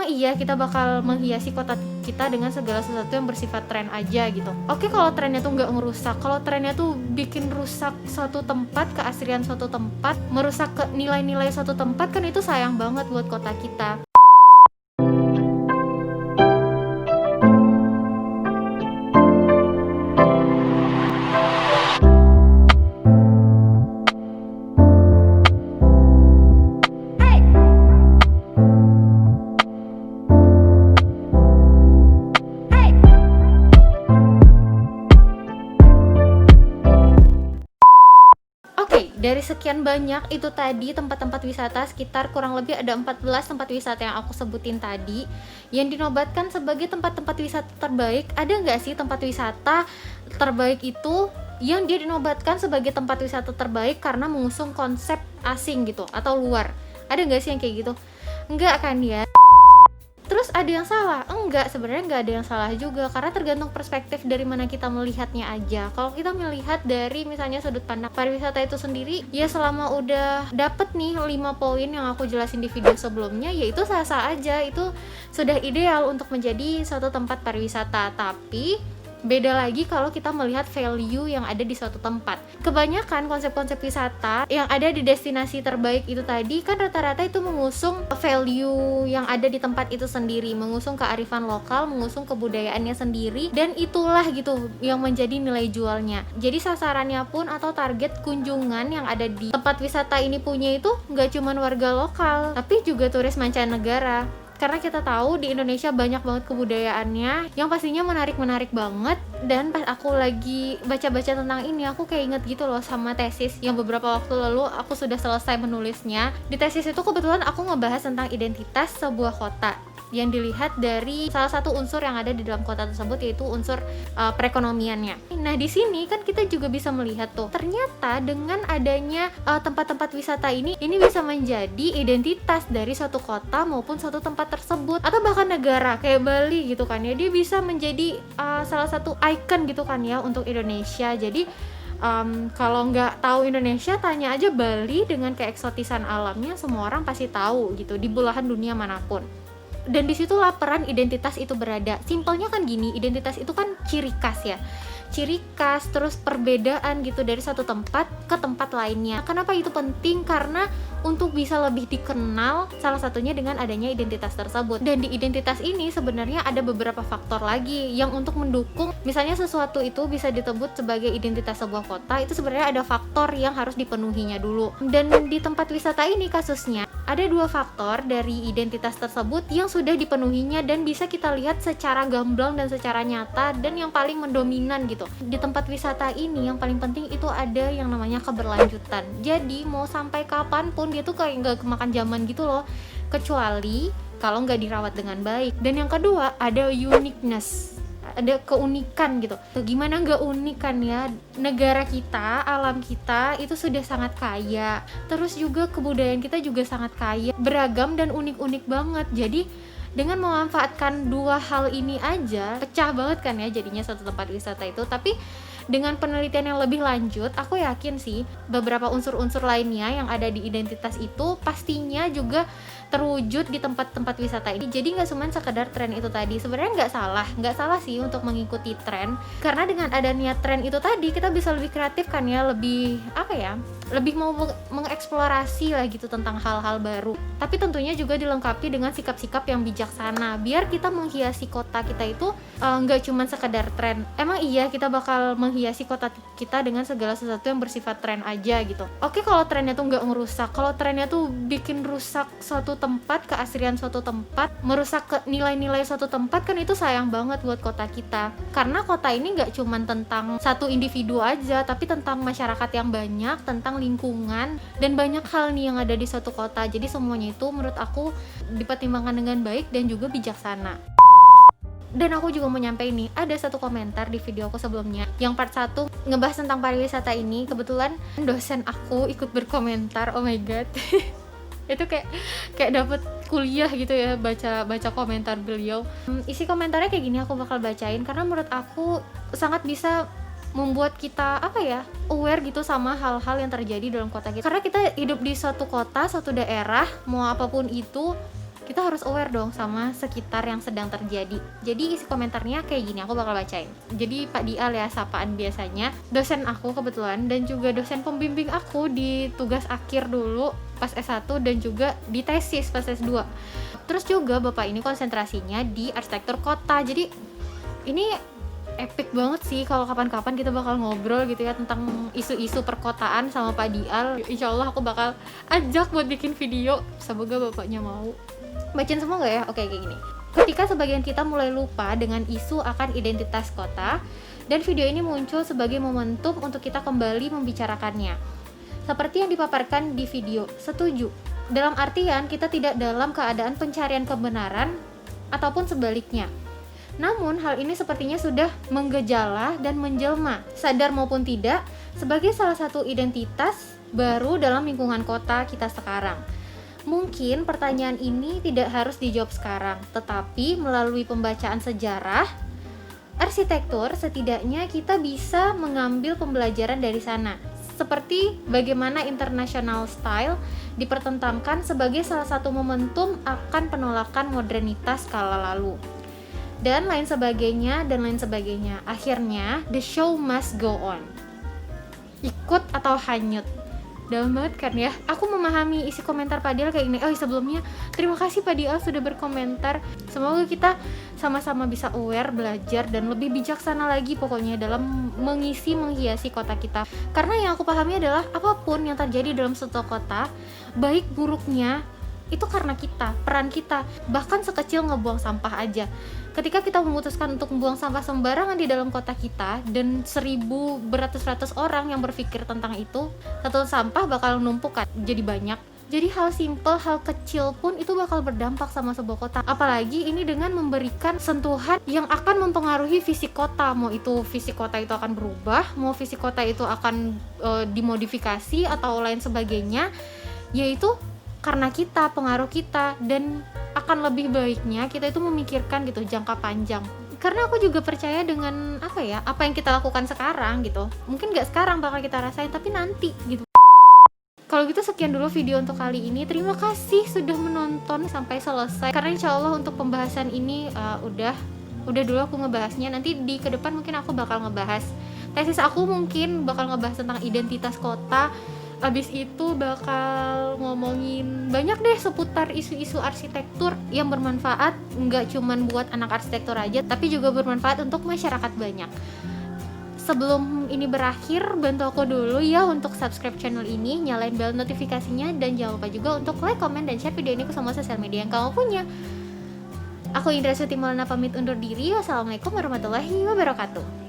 emang iya kita bakal menghiasi kota kita dengan segala sesuatu yang bersifat tren aja gitu. Oke, kalau trennya tuh nggak ngerusak, kalau trennya tuh bikin rusak suatu tempat, keasrian suatu tempat, merusak ke nilai-nilai suatu tempat, kan itu sayang banget buat kota kita. Oke, dari sekian banyak itu tadi tempat-tempat wisata, sekitar kurang lebih ada 14 tempat wisata yang aku sebutin tadi yang dinobatkan sebagai tempat-tempat wisata terbaik. Ada nggak sih tempat wisata terbaik itu yang dia dinobatkan sebagai tempat wisata terbaik karena mengusung konsep asing gitu atau luar? Ada nggak sih yang kayak gitu? Enggak kan ya? Terus ada yang salah? Enggak, sebenarnya enggak ada yang salah juga, karena tergantung perspektif dari mana kita melihatnya aja. Kalau kita melihat dari misalnya sudut pandang pariwisata itu sendiri, ya selama udah dapet nih 5 poin yang aku jelasin di video sebelumnya, yaitu sah-sah aja, itu sudah ideal untuk menjadi suatu tempat pariwisata. Tapi beda lagi kalau kita melihat value yang ada di suatu tempat. Kebanyakan konsep-konsep wisata yang ada di destinasi terbaik itu tadi kan rata-rata itu mengusung value yang ada di tempat itu sendiri, mengusung kearifan lokal, mengusung kebudayaannya sendiri, dan itulah gitu yang menjadi nilai jualnya. Jadi sasarannya pun atau target kunjungan yang ada di tempat wisata ini punya itu nggak cuma warga lokal, tapi juga turis mancanegara. Karena kita tahu di Indonesia banyak banget kebudayaannya yang pastinya menarik-menarik banget. Dan pas aku lagi baca-baca tentang ini, aku kayak inget gitu loh sama tesis yang beberapa waktu lalu aku sudah selesai menulisnya. Di tesis itu kebetulan aku ngebahas tentang identitas sebuah kota yang dilihat dari salah satu unsur yang ada di dalam kota tersebut, yaitu unsur perekonomiannya. Nah, di sini kan kita juga bisa melihat tuh, ternyata dengan adanya tempat-tempat wisata ini bisa menjadi identitas dari suatu kota maupun suatu tempat tersebut, atau bahkan negara kayak Bali gitu kan ya, dia bisa menjadi salah satu ikon gitu kan ya untuk Indonesia. Jadi kalau nggak tahu Indonesia, tanya aja Bali dengan keeksotisan alamnya, semua orang pasti tahu gitu di belahan dunia manapun. Dan disitulah peran identitas itu berada. Simpelnya kan gini, identitas itu kan ciri khas ya, ciri khas, terus perbedaan gitu dari satu tempat ke tempat lainnya. Kenapa itu penting? Karena untuk bisa lebih dikenal, salah satunya dengan adanya identitas tersebut. Dan di identitas ini sebenarnya ada beberapa faktor lagi yang untuk mendukung misalnya sesuatu itu bisa disebut sebagai identitas sebuah kota. Itu sebenarnya ada faktor yang harus dipenuhinya dulu. Dan di tempat wisata ini kasusnya ada 2 faktor dari identitas tersebut yang sudah dipenuhinya dan bisa kita lihat secara gamblang dan secara nyata, dan yang paling mendominan gitu. Di tempat wisata ini yang paling penting itu ada yang namanya keberlanjutan. Jadi mau sampai kapanpun dia tuh kayak nggak kemakan zaman gitu loh, kecuali kalau nggak dirawat dengan baik. Dan yang kedua ada uniqueness, ada keunikan gitu. Gimana nggak unik kan ya, negara kita, alam kita itu sudah sangat kaya, terus juga kebudayaan kita juga sangat kaya, beragam dan unik-unik banget. Jadi dengan memanfaatkan 2 hal ini aja pecah banget kan ya jadinya satu tempat wisata itu. Tapi dengan penelitian yang lebih lanjut, aku yakin sih beberapa unsur-unsur lainnya yang ada di identitas itu pastinya juga terwujud di tempat-tempat wisata ini. Jadi nggak cuma sekedar tren itu tadi. Sebenarnya nggak salah sih untuk mengikuti tren, karena dengan adanya tren itu tadi kita bisa lebih kreatif kan ya, lebih lebih mau mengeksplorasi lah gitu tentang hal-hal baru. Tapi tentunya juga dilengkapi dengan sikap-sikap yang bijaksana, biar kita menghiasi kota kita itu nggak cuma sekedar tren. Emang iya kita bakal menghiasi kota kita dengan segala sesuatu yang bersifat tren aja gitu. Oke, kalau trennya tuh nggak ngerusak, kalau trennya tuh bikin rusak suatu tempat, keasrian suatu tempat, merusak ke nilai-nilai suatu tempat, kan itu sayang banget buat kota kita. Karena kota ini nggak cuma tentang satu individu aja, tapi tentang masyarakat yang banyak, tentang lingkungan, dan banyak hal nih yang ada di suatu kota. Jadi semuanya itu menurut aku dipertimbangkan dengan baik dan juga bijaksana. Dan aku juga mau nyampein nih, ada satu komentar di video aku sebelumnya yang part 1 ngebahas tentang pariwisata ini. Kebetulan dosen aku ikut berkomentar, oh my god. Itu kayak dapet kuliah gitu ya, baca komentar beliau. Isi komentarnya kayak gini, aku bakal bacain karena menurut aku sangat bisa membuat kita aware gitu sama hal-hal yang terjadi dalam kota kita. Karena kita hidup di suatu kota, suatu daerah, mau apapun itu, kita harus aware dong sama sekitar yang sedang terjadi. Jadi isi komentarnya kayak gini, aku bakal bacain. Jadi Pak Dial ya, sapaan biasanya, dosen aku kebetulan, dan juga dosen pembimbing aku di tugas akhir dulu pas S1 dan juga di tesis pas S2. Terus juga Bapak ini konsentrasinya di arsitektur kota. Jadi ini epic banget sih kalau kapan-kapan kita bakal ngobrol gitu ya tentang isu-isu perkotaan sama Pak Dial. Insya Allah aku bakal ajak buat bikin video, semoga bapaknya mau. Bacain semua gak ya? Oke, kayak gini. Ketika sebagian kita mulai lupa dengan isu akan identitas kota, dan video ini muncul sebagai momentum untuk kita kembali membicarakannya. Seperti yang dipaparkan di video, setuju. Dalam artian kita tidak dalam keadaan pencarian kebenaran ataupun sebaliknya. Namun hal ini sepertinya sudah menggejala dan menjelma, sadar maupun tidak, sebagai salah satu identitas baru dalam lingkungan kota kita sekarang. Mungkin pertanyaan ini tidak harus dijawab sekarang, tetapi melalui pembacaan sejarah arsitektur setidaknya kita bisa mengambil pembelajaran dari sana. Seperti bagaimana international style dipertentangkan sebagai salah satu momentum akan penolakan modernitas kala lalu. Dan lain sebagainya, dan lain sebagainya. Akhirnya, the show must go on. Ikut atau hanyut. Dalam banget kan ya. Aku memahami isi komentar Pak Dial kayak ini. Oh, sebelumnya terima kasih Pak Dial sudah berkomentar. Semoga kita sama-sama bisa aware, belajar, dan lebih bijaksana lagi pokoknya dalam menghiasi kota kita. Karena yang aku pahami adalah apapun yang terjadi dalam suatu kota, baik buruknya, itu karena kita, peran kita. Bahkan sekecil ngebuang sampah aja. Ketika kita memutuskan untuk membuang sampah sembarangan di dalam kota kita, dan beratus-ratus orang yang berpikir tentang itu, satu sampah bakal numpuk kan, jadi banyak. Jadi hal simple, hal kecil pun itu bakal berdampak sama sebuah kota. Apalagi ini dengan memberikan sentuhan yang akan mempengaruhi fisik kota. Mau itu fisik kota itu akan berubah, mau fisik kota itu akan dimodifikasi atau lain sebagainya, yaitu karena kita, pengaruh kita, dan akan lebih baiknya kita itu memikirkan gitu jangka panjang. Karena aku juga percaya dengan apa yang kita lakukan sekarang gitu, mungkin nggak sekarang bakal kita rasain, tapi nanti gitu. Kalau gitu sekian dulu video untuk kali ini. Terima kasih sudah menonton sampai selesai. Karena insya Allah untuk pembahasan ini udah dulu aku ngebahasnya. Nanti di kedepan mungkin aku bakal ngebahas tesis aku, mungkin bakal ngebahas tentang identitas kota. Abis itu bakal ngomongin banyak deh seputar isu-isu arsitektur yang bermanfaat, nggak cuman buat anak arsitektur aja, tapi juga bermanfaat untuk masyarakat banyak. Sebelum ini berakhir, bantu aku dulu ya untuk subscribe channel ini, nyalain bel notifikasinya, dan jangan lupa juga untuk like, comment, dan share video ini ke semua sosial media yang kamu punya. Aku Indra Suti Maulana pamit undur diri. Wassalamualaikum warahmatullahi wabarakatuh.